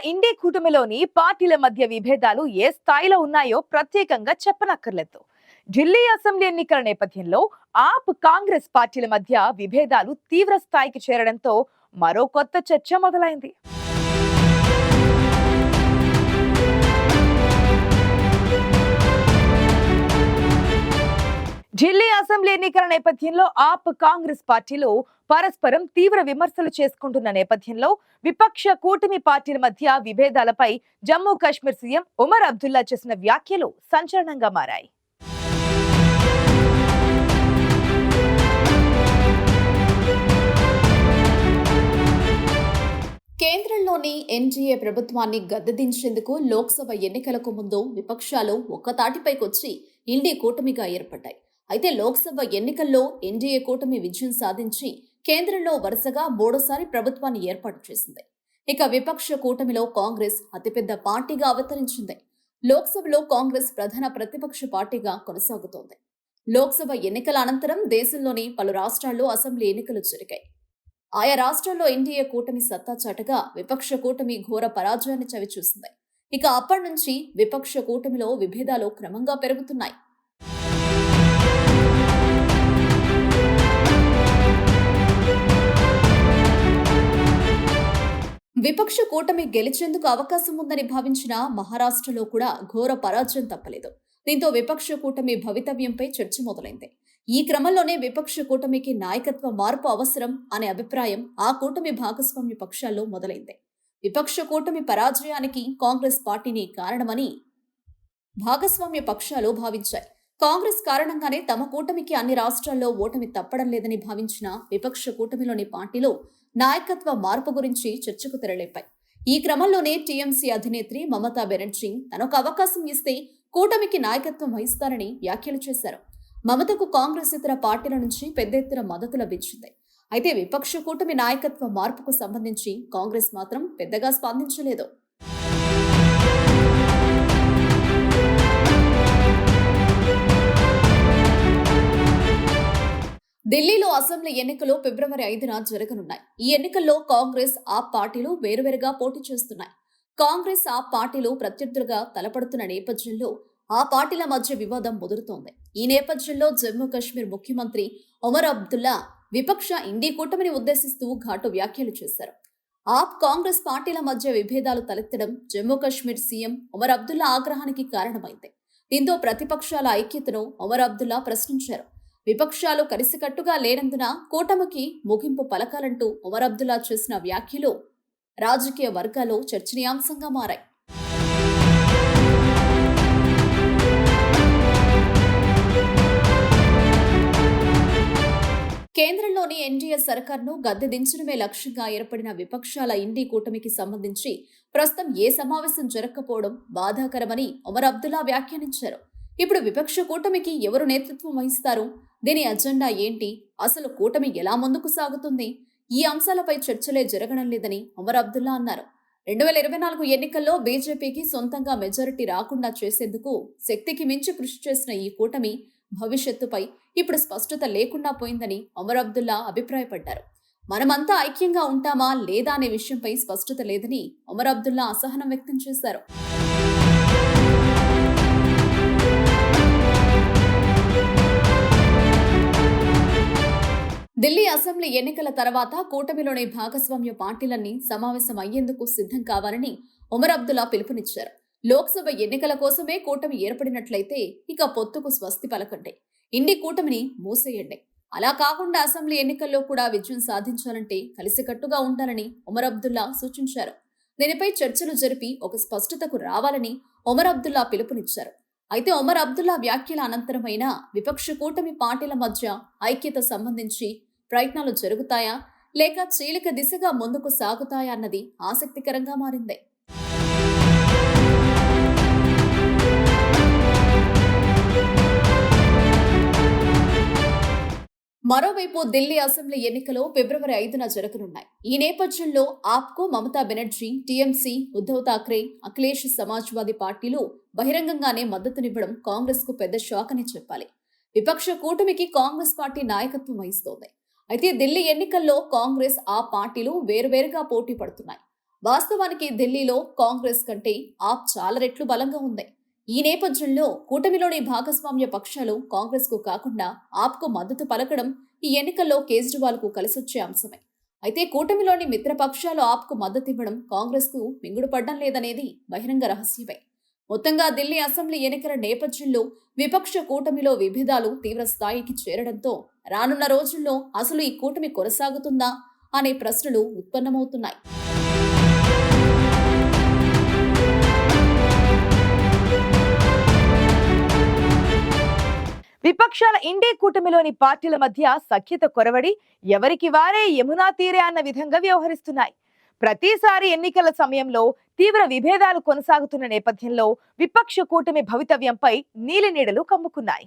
ఇండి కూటమిలోని పార్టీల మధ్య విభేదాలు ఏ స్థాయిలో ఉన్నాయో ప్రత్యేకంగా చెప్పనక్కర్లేదు. ఢిల్లీ అసెంబ్లీ ఎన్నికల నేపథ్యంలో ఆప్ కాంగ్రెస్ పార్టీల మధ్య విభేదాలు తీవ్ర స్థాయికి చేరడంతో మరో కొత్త చర్చ మొదలైంది. ఢిల్లీ అసెంబ్లీ ఎన్నికల నేపథ్యంలో ఆప్ కాంగ్రెస్ పార్టీలు పరస్పరం తీవ్ర విమర్శలు చేసుకుంటున్న నేపథ్యంలో విపక్ష కూటమి పార్టీల మధ్య విభేదాలపై జమ్మూ కాశ్మీర్ సీఎం ఉమర్ అబ్దుల్లా చేసిన వ్యాఖ్యలు సంచలనంగా మారాయి. కేంద్రంలోని ఎన్డీఏ ప్రభుత్వాన్ని గద్దెదించేందుకు లోక్సభ ఎన్నికలకు ముందు విపక్షాలు ఒక్కతాటిపైకొచ్చి ఇండీ కూటమిగా ఏర్పడ్డాయి. అయితే లోక్సభ ఎన్నికల్లో ఎన్డీఏ కూటమి విజయం సాధించి కేంద్రంలో వరుసగా మూడోసారి ప్రభుత్వాన్ని ఏర్పాటు చేసింది. ఇక విపక్ష కూటమిలో కాంగ్రెస్ అతిపెద్ద పార్టీగా అవతరించింది. లోక్సభలో కాంగ్రెస్ ప్రధాన ప్రతిపక్ష పార్టీగా కొనసాగుతోంది. లోక్సభ ఎన్నికల అనంతరం దేశంలోని పలు రాష్ట్రాల్లో అసెంబ్లీ ఎన్నికలు జరిగాయి. ఆయా రాష్ట్రాల్లో ఎన్డీఏ కూటమి సత్తా చాటగా విపక్ష కూటమి ఘోర పరాజయాన్ని చవిచూసింది. ఇక అప్పటి నుంచి విపక్ష కూటమిలో విభేదాలు క్రమంగా పెరుగుతున్నాయి. విపక్ష కూటమి గెలిచేందుకు అవకాశం ఉందని భావించిన మహారాష్ట్రలో కూడా ఘోర పరాజయం తప్పలేదు. దీంతో విపక్ష కూటమి భవితవ్యంపై చర్చ మొదలైంది. ఈ క్రమంలోనే విపక్ష కూటమికి నాయకత్వ మార్పు అవసరం అనే అభిప్రాయం ఆ కూటమి భాగస్వామ్య పక్షాల్లో మొదలైంది. విపక్ష కూటమి పరాజయానికి కాంగ్రెస్ పార్టీని కారణమని భాగస్వామ్య పక్షాలు భావించాయి. కాంగ్రెస్ కారణంగానే తమ కూటమికి అన్ని రాష్ట్రాల్లో ఓటమి తప్పడం లేదని భావించిన విపక్ష కూటమిలోని పార్టీలు నాయకత్వ మార్పు గురించి చర్చకు తెరలేపాయి. ఈ క్రమంలోనే టీఎంసీ అధినేత్రి మమతా బెనర్జీ తనొక అవకాశం ఇస్తే కూటమికి నాయకత్వం వహిస్తారని వ్యాఖ్యలు చేశారు. మమతకు కాంగ్రెస్ ఇతర పార్టీల నుంచి పెద్ద ఎత్తున మద్దతు లభించింది. అయితే విపక్ష కూటమి నాయకత్వ మార్పుకు సంబంధించి కాంగ్రెస్ మాత్రం పెద్దగా స్పందించలేదు. ఢిల్లీలో అసెంబ్లీ ఎన్నికలు ఫిబ్రవరి 5న జరగనున్నాయి. ఈ ఎన్నికల్లో కాంగ్రెస్ ఆప్ పార్టీలు వేరువేరుగా పోటీ చేస్తున్నాయి. కాంగ్రెస్ ఆప్ పార్టీలు ప్రత్యర్థులుగా తలపడుతున్న నేపథ్యంలో ఆ పార్టీల మధ్య వివాదం ముదురుతోంది. ఈ నేపథ్యంలో జమ్మూ కాశ్మీర్ ముఖ్యమంత్రి ఉమర్ అబ్దుల్లా విపక్ష ఇండీ కూటమిని ఉద్దేశిస్తూ ఘాటు వ్యాఖ్యలు చేశారు. ఆప్ కాంగ్రెస్ పార్టీల మధ్య విభేదాలు తలెత్తడం జమ్మూ కాశ్మీర్ సీఎం ఉమర్ అబ్దుల్లా ఆగ్రహానికి కారణమైంది. దీంతో ప్రతిపక్షాల ఐక్యతను ఉమర్ అబ్దుల్లా ప్రశ్నించారు. విపక్షాలు కలిసికట్టుగా లేనందున కూటమికి ముగింపు పలకాలంటూ ఉమర్ అబ్దుల్లా చేసిన వ్యాఖ్యలు రాజకీయ వర్గాల్లో చర్చనీయాంశంగా మారాయి. కేంద్రంలోని ఎన్డీఏ సర్కార్ను గద్దెదించడమే లక్ష్యంగా ఏర్పడిన విపక్షాల ఇండీ కూటమికి సంబంధించి ప్రస్తుతం ఏ సమావేశం జరగకపోవడం బాధాకరమని ఉమర్ అబ్దుల్లా వ్యాఖ్యానించారు. ఇప్పుడు విపక్ష కూటమికి ఎవరు నేతృత్వం వహిస్తారు? దీని అజెండా ఏంటి? అసలు కూటమి ఎలా ముందుకు సాగుతుంది? ఈ అంశాలపై చర్చలే జరగడం లేదని ఉమర్ అబ్దుల్లా అన్నారు. 2024 ఎన్నికల్లో బీజేపీకి సొంతంగా మెజారిటీ రాకుండా చేసేందుకు శక్తికి మించి కృషి చేసిన ఈ కూటమి భవిష్యత్తుపై ఇప్పుడు స్పష్టత లేకుండా పోయిందని ఉమర్ అబ్దుల్లా అభిప్రాయపడ్డారు. మనమంతా ఐక్యంగా ఉంటామా లేదా అనే విషయంపై స్పష్టత లేదని ఉమర్ అబ్దుల్లా అసహనం వ్యక్తం చేశారు. ఢిల్లీ అసెంబ్లీ ఎన్నికల తర్వాత కూటమిలోని భాగస్వామ్య పార్టీలన్నీ సమావేశం అయ్యేందుకు సిద్ధం కావాలని ఉమర్ అబ్దుల్లా పిలుపునిచ్చారు. లోక్సభ ఎన్నికల కోసమే కూటమి ఏర్పడినట్లయితే ఇక పొత్తుకు స్వస్తి పలకండి, ఇండి కూటమిని మూసేయండి. అలా కాకుండా అసెంబ్లీ ఎన్నికల్లో కూడా విజయం సాధించాలంటే కలిసికట్టుగా ఉండాలని ఉమర్ అబ్దుల్లా సూచించారు. దీనిపై చర్చలు జరిపి ఒక స్పష్టతకు రావాలని ఉమర్ అబ్దుల్లా పిలుపునిచ్చారు. అయితే ఉమర్ అబ్దుల్లా వ్యాఖ్యల అనంతరమైన విపక్ష కూటమి పార్టీల మధ్య ఐక్యత సంబంధించి ప్రయత్నాలు జరుగుతాయా లేక చీలిక దిశగా ముందుకు సాగుతాయా అన్నది ఆసక్తికరంగా మారింది. మరోవైపు ఢిల్లీ అసెంబ్లీ ఎన్నికలు ఫిబ్రవరి 5న జరగనున్నాయి. ఈ నేపథ్యంలో ఆప్కు మమతా బెనర్జీ, టీఎంసీ, ఉద్ధవ్ ఠాక్రే, అఖిలేష్ సమాజ్వాదీ పార్టీలు బహిరంగంగానే మద్దతునివ్వడం కాంగ్రెస్ కు పెద్ద షాక్ అని చెప్పాలి. విపక్ష కూటమికి కాంగ్రెస్ పార్టీ నాయకత్వం వహిస్తోంది. అయితే ఢిల్లీ ఎన్నికల్లో కాంగ్రెస్ ఆ పార్టీలు వేరువేరుగా పోటీ పడుతున్నాయి. వాస్తవానికి ఢిల్లీలో కాంగ్రెస్ కంటే ఆప్ చాలా రెట్లు బలంగా ఉంది. ఈ నేపథ్యంలో కూటమిలోని భాగస్వామ్య పక్షాలు కాంగ్రెస్ కు కాకుండా ఆప్ కు మద్దతు పలకడం ఈ ఎన్నికల్లో కేజ్రీవాల్ కు కలిసొచ్చే అంశమే. అయితే కూటమిలోని మిత్రపక్షాలు ఆప్ కు మద్దతివ్వడం కాంగ్రెస్ కు మింగుడు పడ్డం లేదనేది బహిరంగ రహస్యమే. మొత్తంగా ఢిల్లీ అసెంబ్లీ ఎన్నికల నేపథ్యంలో విపక్ష కూటమిలో విభేదాలు తీవ్ర స్థాయికి చేరడంతో రానున్న రోజుల్లో అసలు ఈ కూటమి కొనసాగుతుందా అనే ప్రశ్నలు ఉత్పన్నమవుతున్నాయి. విపక్షాల ఇండి కూటమిలోని పార్టీల మధ్య సఖ్యత కొరవడి ఎవరికి వారే యమునా తీరే అన్న విధంగా వ్యవహరిస్తున్నాయి. ప్రతిసారి ఎన్నికల సమయంలో తీవ్ర విభేదాలు కొనసాగుతున్న నేపథ్యంలో విపక్ష కూటమి భవితవ్యంపై నీలినీడలు కమ్ముకున్నాయి.